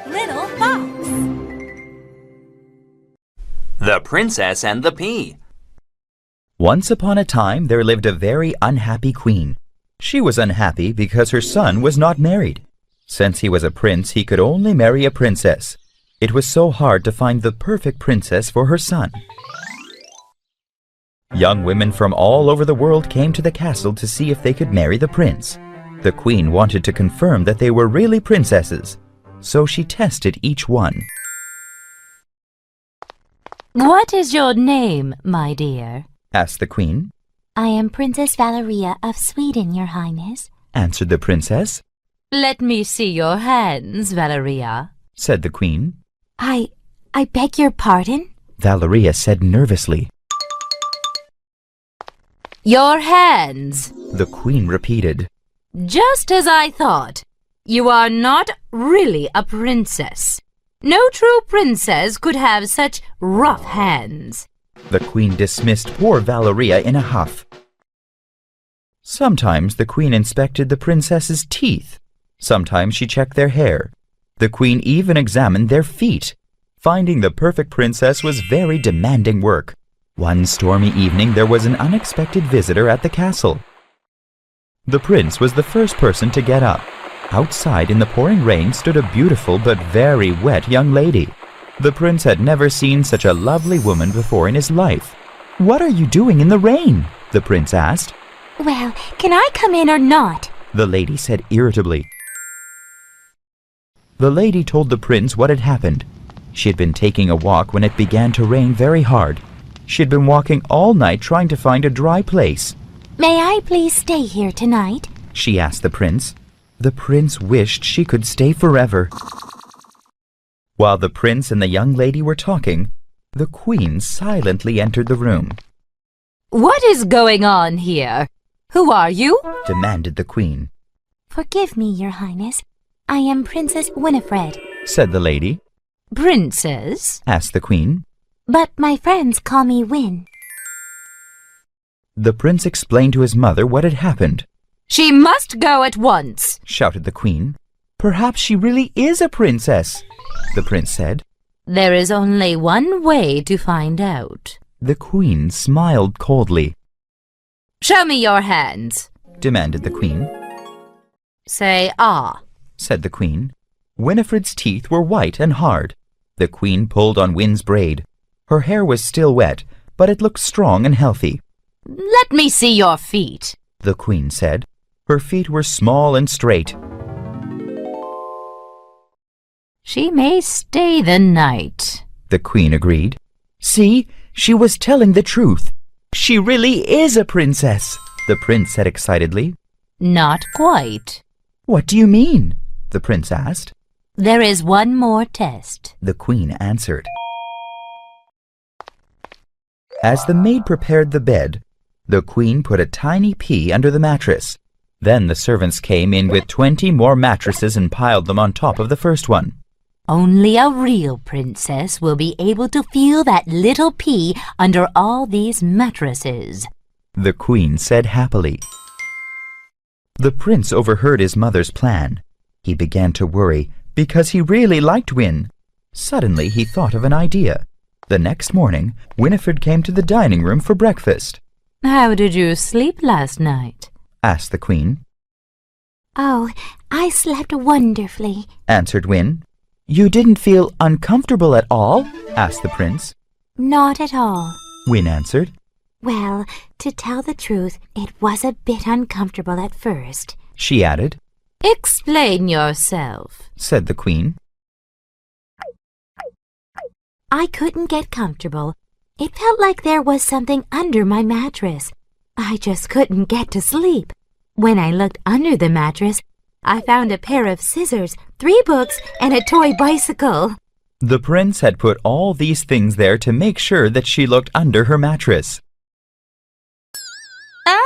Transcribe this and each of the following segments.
Little Fox. The Princess and the Pea. Once upon a time there lived a very unhappy queen. She was unhappy because her son was not married. Since he was a prince, he could only marry a princess. It was so hard to find the perfect princess for her son. Young women from all over the world came to the castle to see if they could marry the prince. The queen wanted to confirm that they were really princesses, so she tested each one. "What is your name, my dear?" asked the queen. "I am Princess Valeria of Sweden, your highness," answered the princess. "Let me see your hands, Valeria," said the queen. I beg your pardon?" Valeria said nervously. "Your hands." The queen repeated. "Just as I thought. You are not really a princess. No true princess could have such rough hands." The queen dismissed poor Valeria in a huff. Sometimes the queen inspected the princesses' teeth. Sometimes she checked their hair. The queen even examined their feet. Finding the perfect princess was very demanding work. One stormy evening there was an unexpected visitor at the castle. The prince was the first person to get up. Outside in the pouring rain stood a beautiful but very wet young lady. The prince had never seen such a lovely woman before in his life. "What are you doing in the rain?" the prince asked. "Well, can I come in or not?" the lady said irritably. The lady told the prince what had happened. She had been taking a walk when it began to rain very hard. She had been walking all night trying to find a dry place. "May I please stay here tonight?" she asked the prince. The prince wished she could stay forever. While the prince and the young lady were talking, the queen silently entered the room. "What is going on here? Who are you?" demanded the queen. "Forgive me, your highness. I am Princess Winifred." said the lady. "Princess?" asked the queen. "But my friends call me Win." The prince explained to his mother what had happened. "She must go at once," shouted the queen. "Perhaps she really is a princess," the prince said. "There is only one way to find out." The queen smiled coldly. "Show me your hands," demanded the queen. "Say ah," said the queen. Winifred's teeth were white and hard. The queen pulled on Win's braid. Her hair was still wet, but it looked strong and healthy. "Let me see your feet," the queen said. Her feet were small and straight. "She may stay the night," the queen agreed. "See, she was telling the truth. She really is a princess," the prince said excitedly. "Not quite." "What do you mean?" the prince asked. "There is one more test," the queen answered. As the maid prepared the bed, the queen put a tiny pea under the mattress. Then the servants came in with 20 more mattresses and piled them on top of the first one. "Only a real princess will be able to feel that little pea under all these mattresses," the queen said happily. The prince overheard his mother's plan. He began to worry because he really liked Win. Suddenly he thought of an idea. The next morning, Winifred came to the dining room for breakfast. "How did you sleep last night?" asked the queen. "Oh, I slept wonderfully," answered Win. "You didn't feel uncomfortable at all?" asked the prince. "Not at all." Win answered. "Well, to tell the truth, it was a bit uncomfortable at first," she added. "Explain yourself," said the queen. "I couldn't get comfortable. It felt like there was something under my mattress. I just couldn't get to sleep. When I looked under the mattress, I found a pair of scissors, 3 books, and a toy bicycle." The prince had put all these things there to make sure that she looked under her mattress.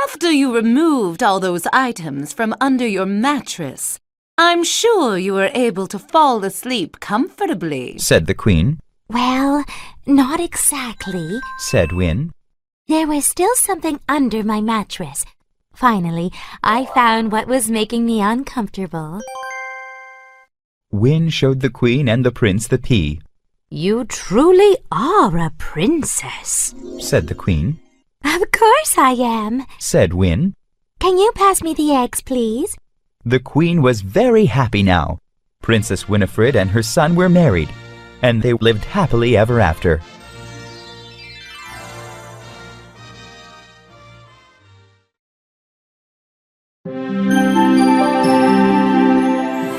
After you removed all those items from under your mattress, I'm sure you were able to fall asleep comfortably," said the queen. "Well, not exactly," said Win. "There was still something under my mattress. Finally, I found what was making me uncomfortable." Win showed the queen and the prince the pea. You truly are a princess, Said the queen. Of course I am, Said Win. Can you pass me the eggs, please? The queen was very happy now. Princess Winifred and her son were married, and they lived happily ever after.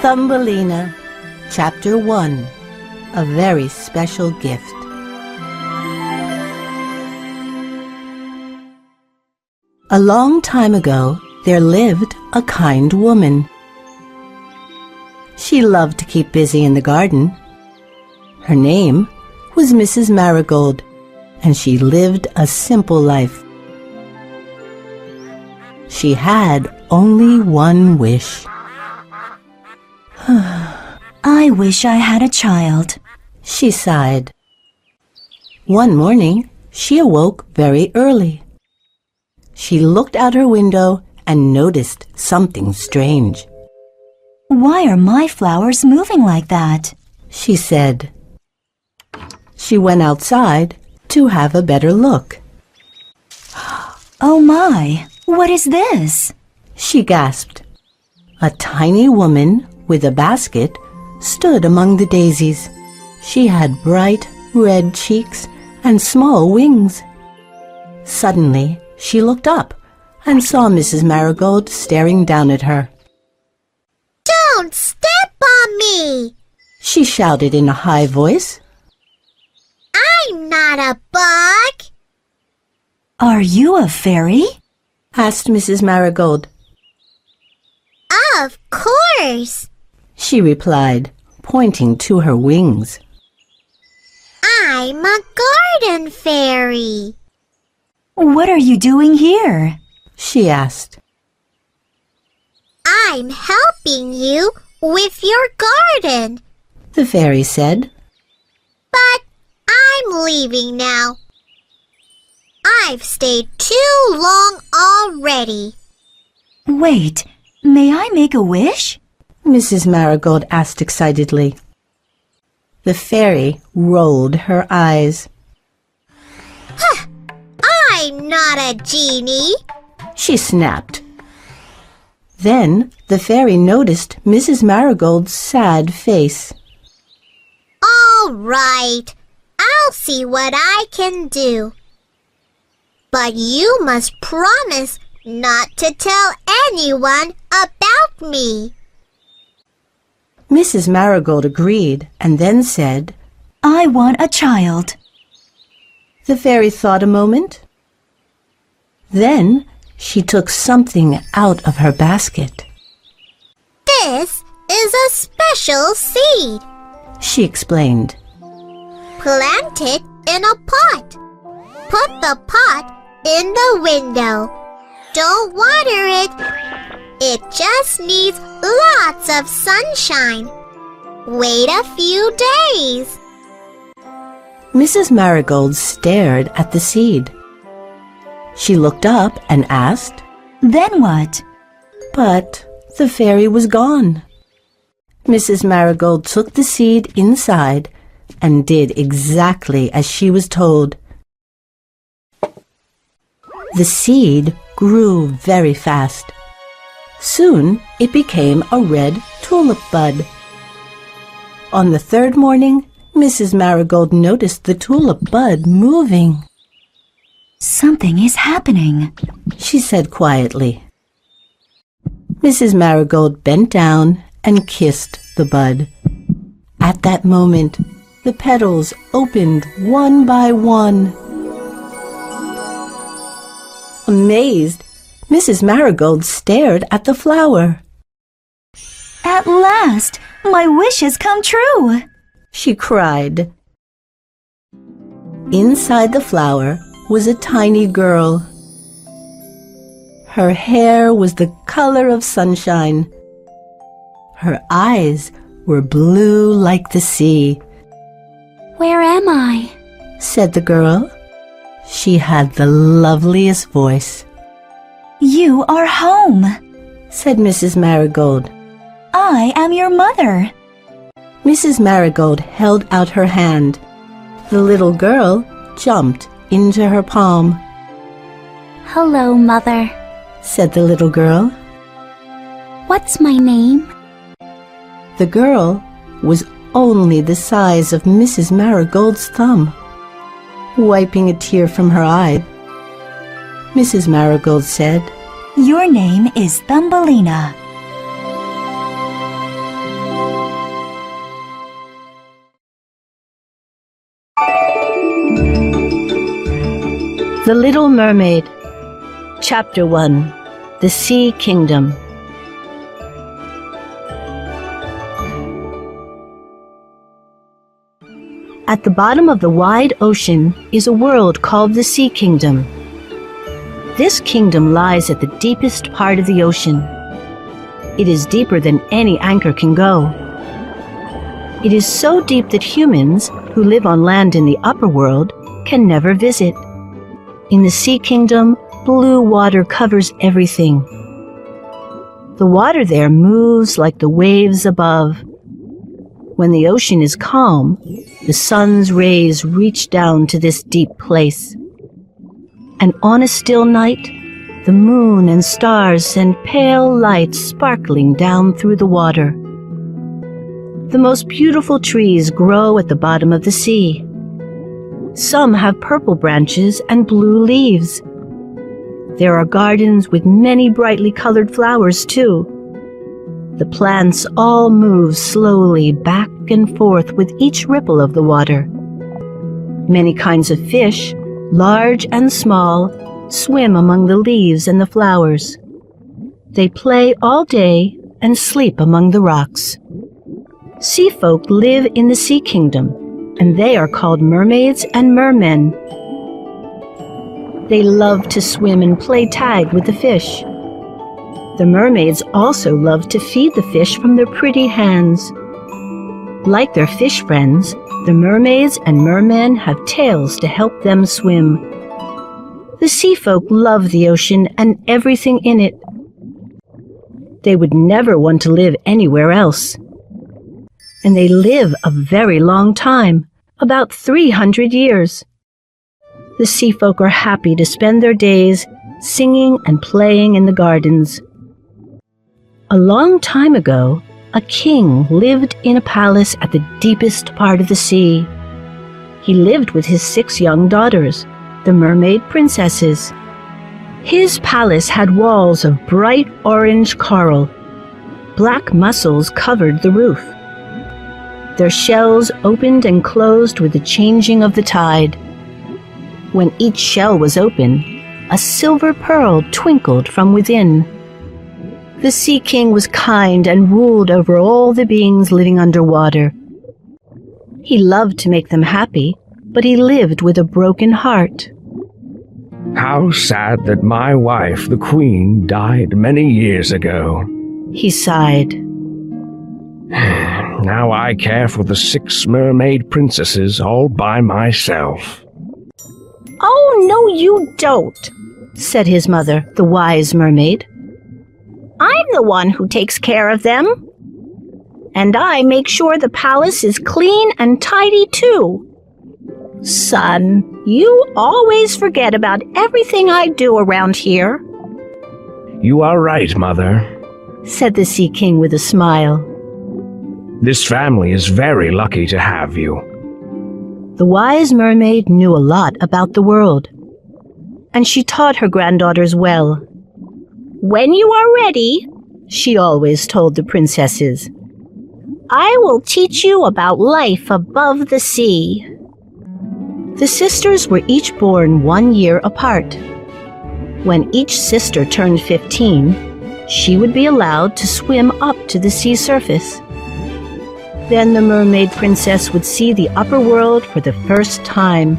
Thumbelina, Chapter 1. A Very Special Gift. A long time ago, there lived a kind woman. She loved to keep busy in the garden. Her name was Mrs. Marigold, and she lived a simple life. She had only one wish. I wish I had a child, she sighed. One morning, she awoke very early. She looked out her window and noticed something strange. Why are my flowers moving like that? She said. She went outside to have a better look. Oh my, what is this? She gasped. A tiny woman with a basket stood among the daisies. She had bright red cheeks and small wings. Suddenly, she looked up and saw Mrs. Marigold staring down at her. Don't step on me! She shouted in a high voice. I'm not a bug! Are you a fairy? Asked Mrs. Marigold. Of course! She replied, pointing to her wings. I'm a garden fairy. What are you doing here? She asked. I'm helping you with your garden. The fairy said. But I'm leaving now. I've stayed too long already. Wait, may I make a wish? Mrs. Marigold asked excitedly. The fairy rolled her eyes. I'm not a genie. She snapped. Then the fairy noticed Mrs. Marigold's sad face. All right, I'll see what I can do. But you must promise not to tell anyone about me. Mrs. Marigold agreed and then said, I want a child. The fairy thought a moment. Then she took something out of her basket. This is a special seed. She explained. Plant it in a pot. Put the pot in the window. Don't water it. It just needs lots of sunshine. Wait a few days. Mrs. Marigold stared at the seed. She looked up and asked, Then what? but the fairy was gone. Mrs. Marigold took the seed inside and did exactly as she was told. The seed grew very fast. Soon it became a red tulip bud. On the third morning, Mrs. Marigold noticed the tulip bud moving. Something is happening. She said quietly. Mrs. Marigold bent down and kissed the bud. At that moment, the petals opened one by one. Amazed, Mrs. Marigold stared at the flower. At last, my wish has come true. She cried. Inside the flower was a tiny girl. Her hair was the color of sunshine. Her eyes were blue like the sea. Where am I? Said the girl. She had the loveliest voice. You are home. Said Mrs. Marigold. I am your mother. Mrs. Marigold held out her hand. The little girl jumped into her palm. Hello, Mother. Said the little girl. What's my name? The girl was only the size of Mrs. Marigold's thumb. Wiping a tear from her eye, Mrs. Marigold said, Your name is Thumbelina. The Little Mermaid. Chapter 1. The Sea Kingdom. At the bottom of the wide ocean is a world called the Sea Kingdom. This kingdom lies at the deepest part of the ocean. It is deeper than any anchor can go. It is so deep that humans, who live on land in the upper world, can never visit. In the Sea Kingdom, blue water covers everything. The water there moves like the waves above. When the ocean is calm, the sun's rays reach down to this deep place. And on a still night, the moon and stars send pale light sparkling down through the water. The most beautiful trees grow at the bottom of the sea. Some have purple branches and blue leaves. There are gardens with many brightly colored flowers, too. The plants all move slowly back and forth with each ripple of the water. Many kinds of fish, large and small, swim among the leaves and the flowers. They play all day and sleep among the rocks. Sea folk live in the Sea Kingdom, and they are called mermaids and mermen. They love to swim and play tag with the fish. The mermaids also love to feed the fish from their pretty hands. Like their fish friends, the mermaids and mermen have tails to help them swim. The sea folk love the ocean and everything in it. They would never want to live anywhere else. And they live a very long time, about 300 years. The sea folk are happy to spend their days singing and playing in the gardens. A long time ago, a king lived in a palace at the deepest part of the sea. He lived with his 6 young daughters, the mermaid princesses. His palace had walls of bright orange coral. Black mussels covered the roof. Their shells opened and closed with the changing of the tide. When each shell was open, a silver pearl twinkled from within. The Sea King was kind and ruled over all the beings living underwater. He loved to make them happy, but he lived with a broken heart. How sad that my wife, the Queen, died many years ago. He sighed. Now I care for the 6 mermaid princesses all by myself. Oh, no, you don't, said his mother, the wise mermaid. I'm the one who takes care of them. And I make sure the palace is clean and tidy, too. Son, you always forget about everything I do around here. You are right, Mother, said the Sea King with a smile. This family is very lucky to have you. The wise mermaid knew a lot about the world, and she taught her granddaughters well. When you are ready, she always told the princesses, I will teach you about life above the sea. The sisters were each born 1 year apart. When each sister turned 15, she would be allowed to swim up to the sea surface. Then the mermaid princess would see the upper world for the first time.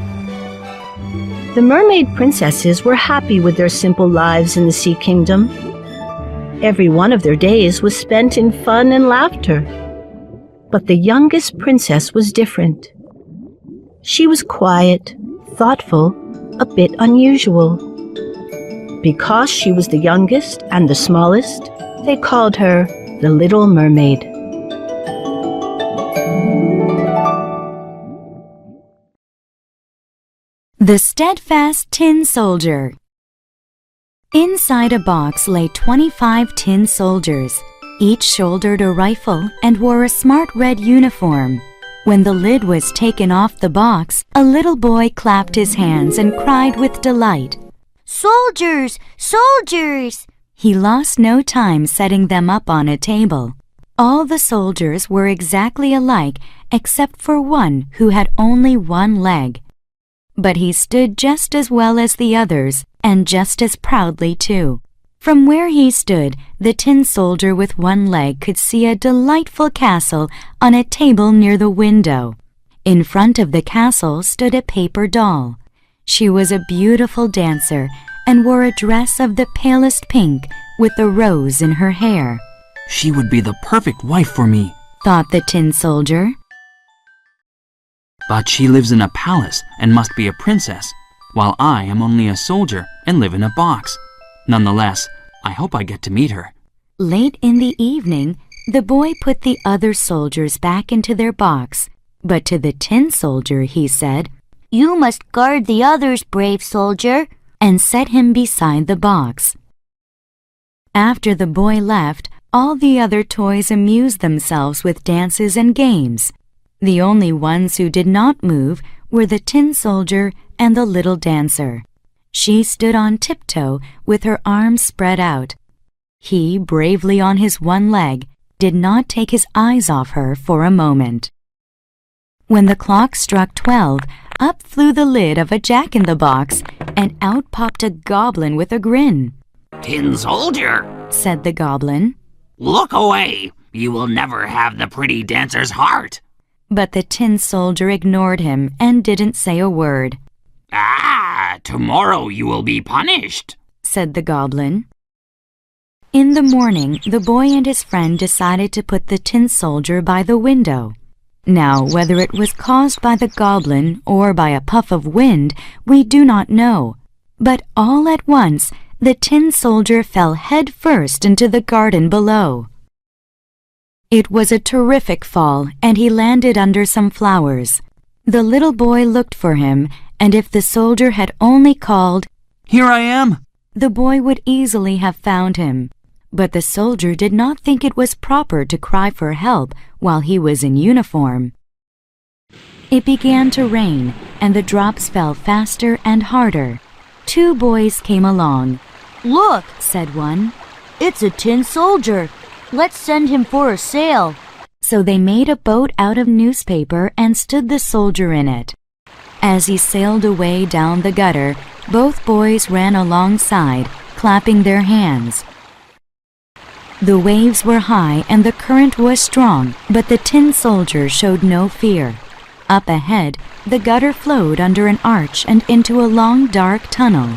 The mermaid princesses were happy with their simple lives in the Sea Kingdom. Every one of their days was spent in fun and laughter. But the youngest princess was different. She was quiet, thoughtful, a bit unusual. Because she was the youngest and the smallest, they called her the Little Mermaid. The Steadfast Tin Soldier. Inside a box lay 25 tin soldiers. Each shouldered a rifle and wore a smart red uniform. When the lid was taken off the box, a little boy clapped his hands and cried with delight. Soldiers! Soldiers! He lost no time setting them up on a table. All the soldiers were exactly alike except for one who had only one leg. But he stood just as well as the others, and just as proudly too. From where he stood, the tin soldier with one leg could see a delightful castle on a table near the window. In front of the castle stood a paper doll. She was a beautiful dancer and wore a dress of the palest pink with a rose in her hair. She would be the perfect wife for me, thought the tin soldier. but she lives in a palace and must be a princess, while I am only a soldier and live in a box. Nonetheless, I hope I get to meet her. Late in the evening, the boy put the other soldiers back into their box, but to the tin soldier he said, You must guard the others, brave soldier, and set him beside the box. After the boy left, all the other toys amused themselves with dances and games. The only ones who did not move were the tin soldier and the little dancer. She stood on tiptoe with her arms spread out. He, bravely on his one leg, did not take his eyes off her for a moment. When the clock struck 12, up flew the lid of a jack-in-the-box, and out popped a goblin with a grin. Tin Soldier, said the goblin. Look away. You will never have the pretty dancer's heart. But the tin soldier ignored him and didn't say a word. Tomorrow you will be punished, said the goblin. In the morning, the boy and his friend decided to put the tin soldier by the window. Now, whether it was caused by the goblin or by a puff of wind, we do not know. But all at once, the tin soldier fell head first into the garden below. It was a terrific fall, and he landed under some flowers. The little boy looked for him, and if the soldier had only called, Here I am, the boy would easily have found him. But the soldier did not think it was proper to cry for help while he was in uniform. It began to rain, and the drops fell faster and harder. Two boys came along. Look, said one. It's a tin soldier. Let's send him for a sail. So they made a boat out of newspaper and stood the soldier in it. As he sailed away down the gutter, both boys ran alongside, clapping their hands. The waves were high and the current was strong, but the tin soldier showed no fear. Up ahead, the gutter flowed under an arch and into a long, dark tunnel.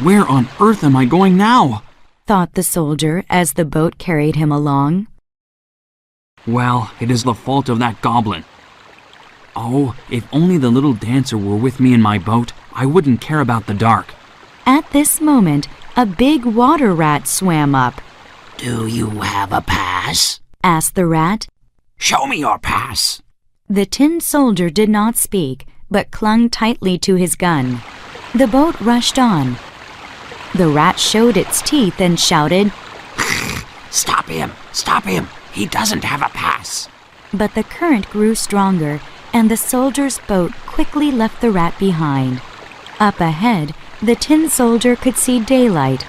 Where on earth am I going now? Thought the soldier as the boat carried him along. Well, it is the fault of that goblin. Oh, if only the little dancer were with me in my boat, I wouldn't care about the dark. At this moment, a big water rat swam up. Do you have a pass? Asked the rat. Show me your pass. The tin soldier did not speak, but clung tightly to his gun. The boat rushed on. The rat showed its teeth and shouted, Stop him! Stop him! He doesn't have a pass. But the current grew stronger, and the soldier's boat quickly left the rat behind. Up ahead, the tin soldier could see daylight,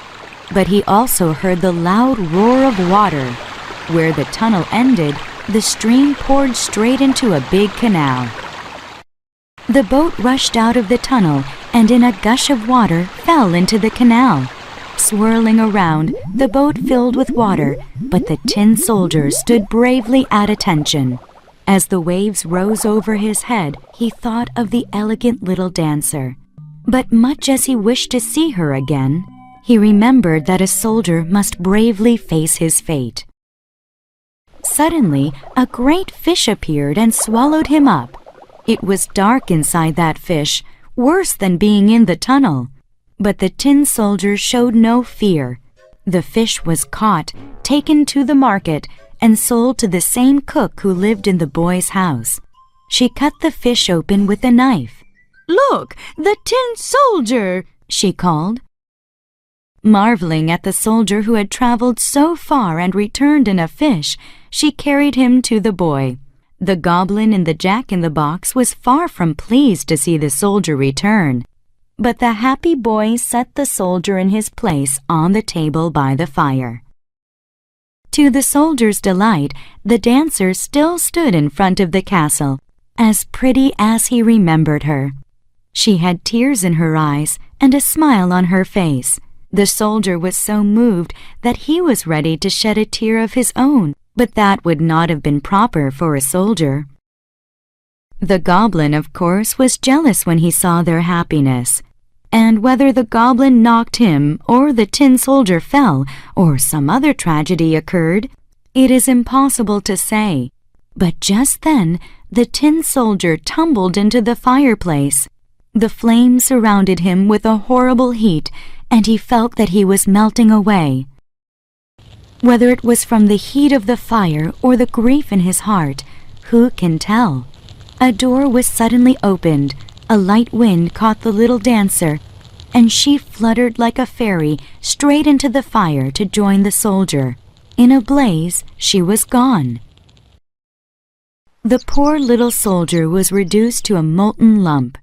but he also heard the loud roar of water. Where the tunnel ended, the stream poured straight into a big canal. The boat rushed out of the tunnel and in a gush of water fell into the canal. Swirling around, the boat filled with water, but the tin soldier stood bravely at attention. As the waves rose over his head, he thought of the elegant little dancer. But much as he wished to see her again, he remembered that a soldier must bravely face his fate. Suddenly, a great fish appeared and swallowed him up. It was dark inside that fish, worse than being in the tunnel. But the tin soldier showed no fear. The fish was caught, taken to the market, and sold to the same cook who lived in the boy's house. She cut the fish open with a knife. Look, the Tin Soldier!" she called. Marveling at the soldier who had traveled so far and returned in a fish, she carried him to the boy. The goblin in the jack-in-the-box was far from pleased to see the soldier return, but the happy boy set the soldier in his place on the table by the fire. To the soldier's delight, the dancer still stood in front of the castle, as pretty as he remembered her. She had tears in her eyes and a smile on her face. The soldier was so moved that he was ready to shed a tear of his own, but that would not have been proper for a soldier. The goblin, of course, was jealous when he saw their happiness, and whether the goblin knocked him or the tin soldier fell or some other tragedy occurred, it is impossible to say. But just then the tin soldier tumbled into the fireplace. The flames surrounded him with a horrible heat, and he felt that he was melting away. Whether it was from the heat of the fire or the grief in his heart, who can tell? A door was suddenly opened, a light wind caught the little dancer, and she fluttered like a fairy straight into the fire to join the soldier. In a blaze, she was gone. The poor little soldier was reduced to a molten lump.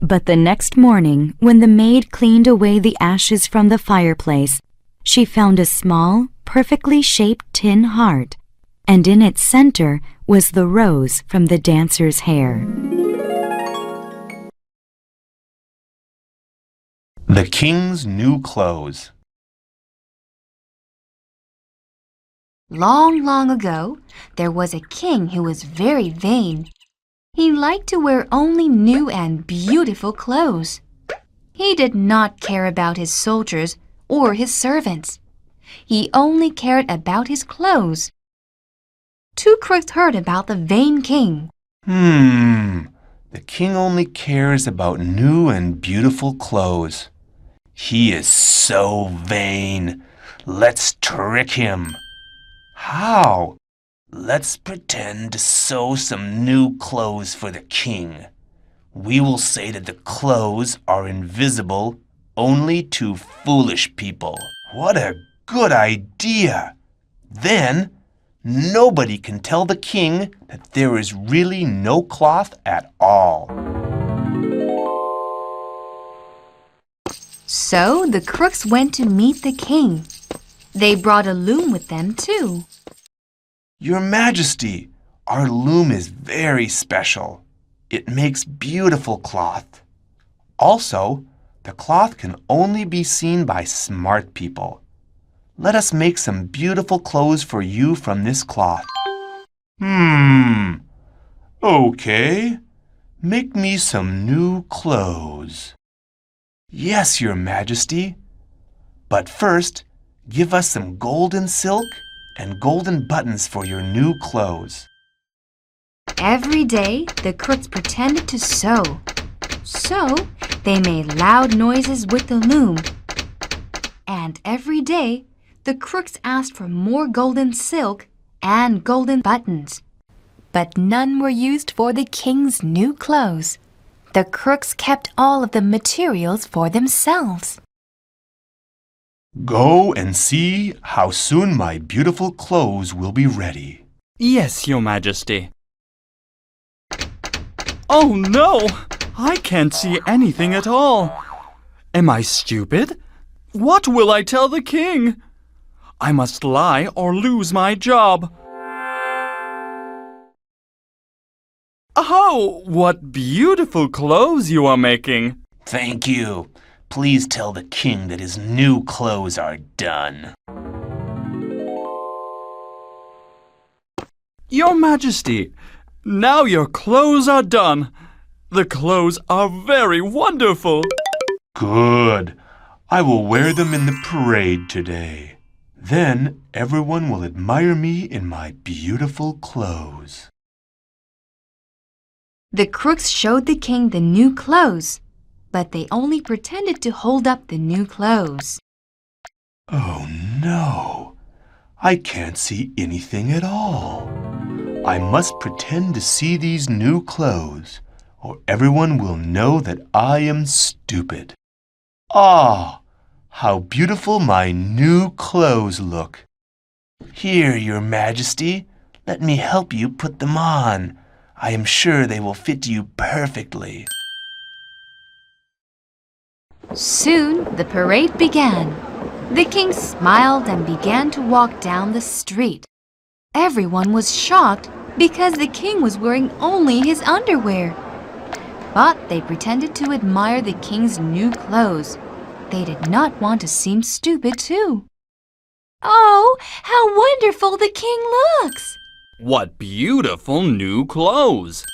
But the next morning, when the maid cleaned away the ashes from the fireplace, she found a small, perfectly shaped tin heart, and in its center was the rose from the dancer's hair. The King's New Clothes. Long, long ago, there was a king who was very vain. He liked to wear only new and beautiful clothes. He did not care about his soldiers or his servants. He only cared about his clothes. Two crooks heard about the vain king. The king only cares about new and beautiful clothes. He is so vain. Let's trick him. How? Let's pretend to sew some new clothes for the king. We will say that the clothes are invisible only to foolish people. What a good idea! Then, nobody can tell the king that there is really no cloth at all. So the crooks went to meet the king. They brought a loom with them, too. Your Majesty, our loom is very special. It makes beautiful cloth. Also, the cloth can only be seen by smart people. Let us make some beautiful clothes for you from this cloth. Okay. Make me some new clothes. Yes, Your Majesty. But first, give us some golden silk and golden buttons for your new clothes. Every day, the crooks pretended to sew. So, they made loud noises with the loom. And every day, the crooks asked for more golden silk and golden buttons. But none were used for the king's new clothes. The crooks kept all of the materials for themselves. Go and see how soon my beautiful clothes will be ready. Yes, Your Majesty. Oh no! I can't see anything at all. Am I stupid? What will I tell the king? I must lie or lose my job. Oh, what beautiful clothes you are making. Thank you. Please tell the king that his new clothes are done. Your Majesty, now your clothes are done. The clothes are very wonderful. Good. I will wear them in the parade today. Then everyone will admire me in my beautiful clothes. The crooks showed the king the new clothes, but they only pretended to hold up the new clothes. Oh no, I can't see anything at all. I must pretend to see these new clothes, or everyone will know that I am stupid. Ah, how beautiful my new clothes look. Here, Your Majesty, let me help you put them on. I am sure they will fit you perfectly. Soon the parade began. The king smiled and began to walk down the street. Everyone was shocked because the king was wearing only his underwear. But they pretended to admire the king's new clothes. They did not want to seem stupid, too. Oh, how wonderful the king looks! What beautiful new clothes!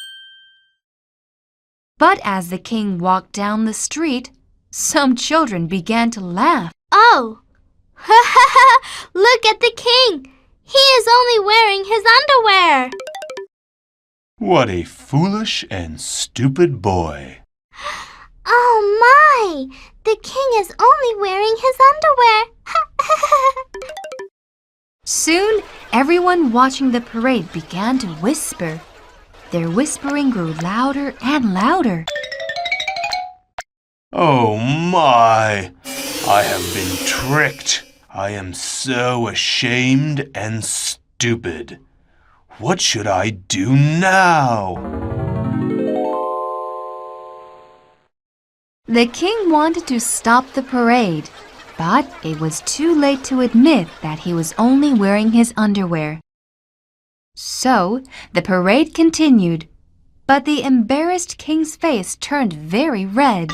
But as the king walked down the street, some children began to laugh. Oh! Ha ha ha! Look at the king! He is only wearing his underwear! What a foolish and stupid boy. Oh my! The king is only wearing his underwear! Soon, everyone watching the parade began to whisper. Their whispering grew louder and louder. Oh my! I have been tricked. I am so ashamed and stupid. What should I do now? The king wanted to stop the parade, but it was too late to admit that he was only wearing his underwear. So, the parade continued, but the embarrassed king's face turned very red.